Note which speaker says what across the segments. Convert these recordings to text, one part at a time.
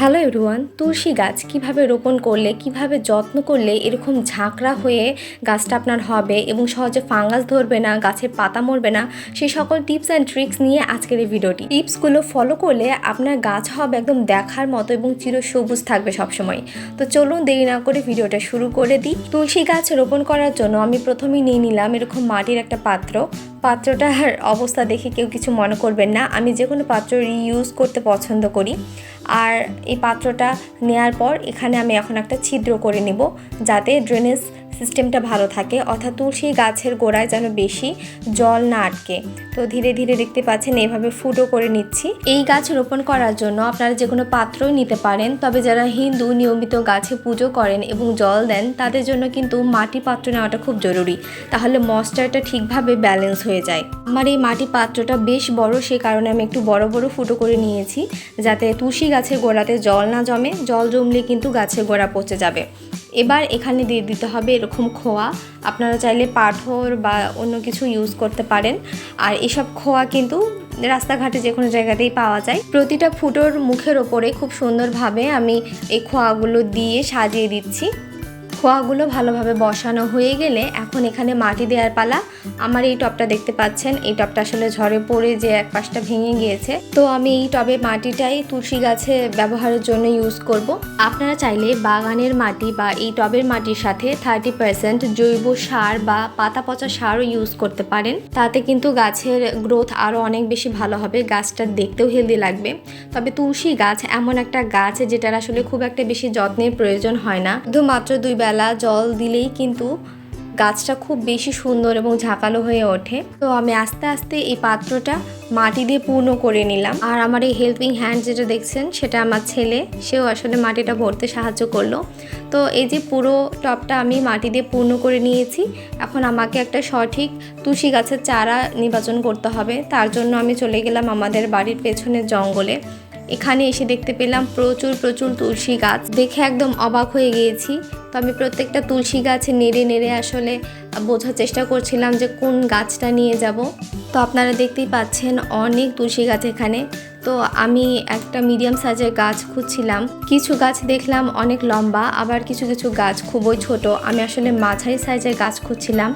Speaker 1: Hello everyone, তুলসী গাছ কিভাবে রোপণ করলে, কিভাবে যত্ন করলে এরকম ঝাঁকড়া হয়ে গাছটা আপনার হবে এবং সহজে ফাঙ্গাস ধরবে না, গাছের পাতা মরবে না, সেই সকল টিপস অ্যান্ড ট্রিক্স নিয়ে আজকের এই ভিডিওটি। টিপসগুলো ফলো করলে আপনার গাছ হবে একদম দেখার মতো এবং চিরসবুজ থাকবে সবসময়। তো চলুন দেরি না করে ভিডিওটা শুরু করে দিই। তুলসী গাছ রোপণ করার জন্য আমি প্রথমেই নিয়ে নিলাম এরকম মাটির একটা পাত্রটার অবস্থা দেখে কেউ কিছু মনে করবেন না, আমি যে কোনো পাত্র রিইউজ করতে পছন্দ করি। আর এই পাত্রটা নেয়ার পর এখানে আমি এখন একটা ছিদ্র করে নিব যাতে ড্রেনেজ সিস্টেমটা ভালো থাকে, অর্থাৎ তুলসী গাছের গোড়ায় যেন বেশি জল না আটকে। তো ধীরে ধীরে দেখতে পাচ্ছেন এভাবে ফুটো করে নিচ্ছি। এই গাছ রোপণ করার জন্য আপনারা যে কোনো পাত্রই নিতে পারেন, তবে যারা হিন্দু নিয়মিত গাছে পুজো করেন এবং জল দেন তাদের জন্য কিন্তু মাটি পাত্র নেওয়াটা খুব জরুরি, তাহলে ময়েশ্চারটা ঠিকভাবে ব্যালেন্স হয়ে যায়। আমার এই মাটি পাত্রটা বেশ বড়, সে কারণে আমি একটু বড় বড় ফুটো করে নিয়েছি যাতে তুলসী গাছের গোড়াতে জল না জমে। জল জমলে কিন্তু গাছের গোড়া পচে যাবে। এবার এখানে দিয়ে দিতে হবে এরকম খোয়া, আপনারা চাইলে পাথর বা অন্য কিছু ইউজ করতে পারেন। আর এসব খোয়া কিন্তু রাস্তাঘাটে যে কোনো জায়গাতেই পাওয়া যায়। প্রতিটা ফুটোর মুখের ওপরে খুব সুন্দরভাবে আমি এই খোয়াগুলো দিয়ে সাজিয়ে দিচ্ছি। খোয়াগুলো ভালোভাবে বসানো হয়ে গেলে এখন এখানে মাটি দেওয়ার পালা। আমার এই টবটা দেখতে পাচ্ছেন, এই টবটা আসলে ঝড়ে পড়ে যে এক পাশটা ভেঙে গিয়েছে, তো আমি এই টবে মাটিটাই তুলসী গাছে ব্যবহারের জন্য ইউজ করব। আপনারা চাইলে বাগানের মাটি বা এই টবের মাটির সাথে 30% জৈব সার বা পাতা পচা সারও ইউজ করতে পারেন। তাতে কিন্তু গাছের গ্রোথ আরও অনেক বেশি ভালো হবে, গাছটা দেখতেও হেলদি লাগবে। তবে তুলসী গাছ এমন একটা গাছ যেটার আসলে খুব একটা বেশি যত্নের প্রয়োজন হয় না, শুধুমাত্র 2 বেলা জল দিলেই কিন্তু গাছটা খুব বেশি সুন্দর এবং ঝাঁকালো হয়ে ওঠে। তো আমি আস্তে আস্তে এই পাত্রটা মাটি দিয়ে পূর্ণ করে নিলাম। আর আমার এই হেল্পিং হ্যান্ড যেটা দেখছেন সেটা আমার ছেলে, সেও আসলে মাটিটা ভরতে সাহায্য করলো। তো এই যে পুরো টবটা আমি মাটি দিয়ে পূর্ণ করে নিয়েছি। এখন আমাকে একটা সঠিক তুলসী গাছের চারা নির্বাচন করতে হবে। তার জন্য আমি চলে গেলাম আমাদের বাড়ির পেছনের জঙ্গলে। এখানে এসে দেখতে পেলাম প্রচুর তুলসী গাছ, দেখে একদম অবাক হয়ে গিয়েছি। তো আমি প্রত্যেকটা তুলসী গাছ নেড়ে নেড়ে আসলে বোঝার চেষ্টা করছিলাম যে কোন গাছটা নিয়ে যাব। তো আপনারা দেখতেই পাচ্ছেন অনেক তুলসী গাছ এখানে। তো আমি একটা মিডিয়াম সাইজের গাছ খুঁজছিলাম, কিছু গাছ দেখলাম অনেক লম্বা, আবার কিছু গাছ খুবই ছোট। আমি আসলে মাঝারি সাইজের গাছ খুঁজছিলাম,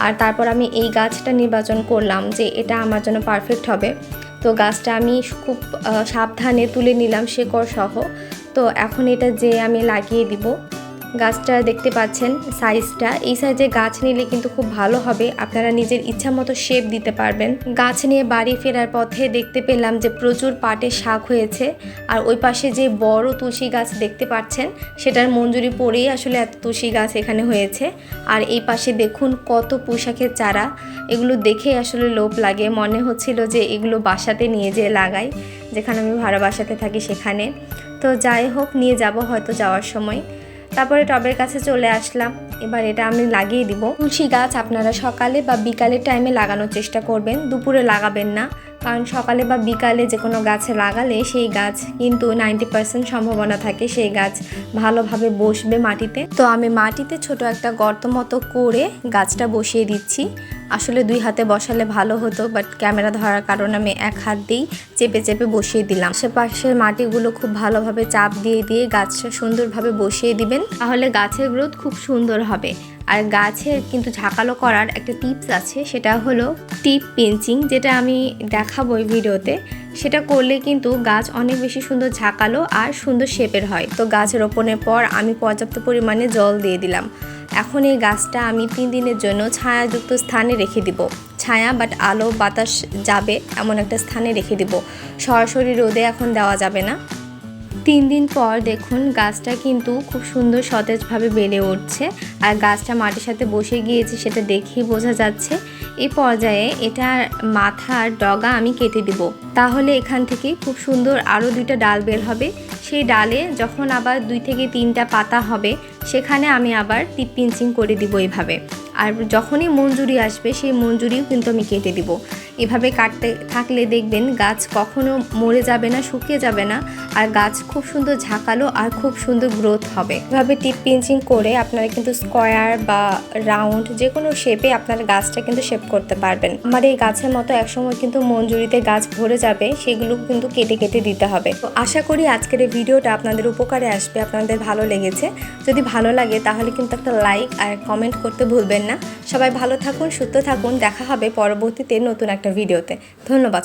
Speaker 1: আর তারপর আমি এই গাছটা নির্বাচন করলাম যে এটা আমার জন্য পারফেক্ট হবে। তো গাছটা আমি খুব সাবধানে তুলে নিলাম শেকড় সহ। তো এখন এটা যে আমি লাগিয়ে দিব। গাছটা দেখতে পাচ্ছেন সাইজটা, এই সাইজের গাছ নিলে কিন্তু খুব ভালো হবে, আপনারা নিজের ইচ্ছা মতো শেপ দিতে পারবেন। গাছ নিয়ে বাড়ি ফেরার পথে দেখতে পেলাম যে প্রচুর পাটের শাক হয়েছে। আর ওই পাশে যে বড় তুলসী গাছ দেখতে পাচ্ছেন সেটার মঞ্জুরি পড়েই আসলে এত তুলসী গাছ এখানে হয়েছে। আর এই পাশে দেখুন কত পুঁইশাকের চারা, এগুলো দেখে আসলে লোভ লাগে, মনে হচ্ছিল যে এগুলো বাসাতে নিয়ে যেয়ে লাগাই, যেখানে আমি ভাড়া বাসাতে থাকি সেখানে। তো যাই হোক, নিয়ে যাব হয়তো যাওয়ার সময়। তারপরে টবের কাছে চলে আসলাম, এবার এটা আমি লাগিয়ে দিব। তুলসী গাছ আপনারা সকালে বা বিকালের টাইমে লাগানোর চেষ্টা করবেন, দুপুরে লাগাবেন না, কারণ সকালে বা বিকালে যে কোনো গাছে লাগালে সেই গাছ কিন্তু 90% সম্ভাবনা থাকে সেই গাছ ভালোভাবে বসবে মাটিতে। তো আমি মাটিতে ছোট একটা গর্ত মতো করে গাছটা বসিয়ে দিচ্ছি। আসলে 2 হাতে বসালে ভালো হতো, বাট ক্যামেরা ধরার কারণে আমি 1 হাত দিয়েই চেপে বসিয়ে দিলাম। আশেপাশের মাটিগুলো খুব ভালোভাবে চাপ দিয়ে গাছটা সুন্দরভাবে বসিয়ে দিবেন, তাহলে গাছের গ্রোথ খুব সুন্দর হবে। আর গাছের কিন্তু ঝাঁকালো করার একটা টিপস আছে, সেটা হলো টিপ পিঞ্চিং, যেটা আমি দেখাবো এই ভিডিওতে। সেটা করলে কিন্তু গাছ অনেক বেশি সুন্দর ঝাঁকালো আর সুন্দর শেপের হয়। তো গাছ রোপণের পর আমি পর্যাপ্ত পরিমাণে জল দিয়ে দিলাম। এখন এই গাছটা আমি 3 দিনের জন্য ছায়াযুক্ত স্থানে রেখে দিব, ছায়া বাট আলো বাতাস যাবে এমন একটা স্থানে রেখে দিব, সরাসরি রোদে এখন দেওয়া যাবে না। 3 দিন পর দেখুন গাছটা কিন্তু খুব সুন্দর সতেজভাবে বেড়ে উঠছে, আর গাছটা মাটির সাথে বসে গিয়েছে সেটা দেখেই বোঝা যাচ্ছে। এই পর্যায়ে এটার মাথার ডগা আমি কেটে দিব, তাহলে এখান থেকে খুব সুন্দর আরও 2টা ডাল বের হবে। সেই ডালে যখন আবার 2 থেকে 3টা পাতা হবে সেখানে আমি আবার টিপ পিঞ্চিং করে দিব এইভাবে। আর যখনই মঞ্জুরি আসবে সেই মঞ্জুরিও কিন্তু আমি কেটে দিব। এভাবে কাটতে থাকলে দেখবেন গাছ কখনো মরে যাবে না, শুকিয়ে যাবে না, আর গাছ খুব সুন্দর ঝাঁকালো আর খুব সুন্দর গ্রোথ হবে। এভাবে টিপ পিঞ্চিং করে আপনারা কিন্তু স্কোয়ার বা রাউন্ড যে কোনো শেপে আপনার গাছটা কিন্তু শেপ করতে পারবেন। আমার এই গাছের মতো একসময় কিন্তু মঞ্জুরিতে গাছ ভরে যাবে, সেগুলো কিন্তু কেটে কেটে দিতে হবে। তো আশা করি আজকের এই ভিডিওটা আপনাদের উপকারে আসবে, আপনাদের ভালো লেগেছে। যদি ভালো লাগে তাহলে কিন্তু একটা লাইক আর কমেন্ট করতে ভুলবেন না। সবাই ভালো থাকুন, সুস্থ থাকুন, দেখা হবে পরবর্তীতে নতুন একটা ভিডিওতে। ধন্যবাদ।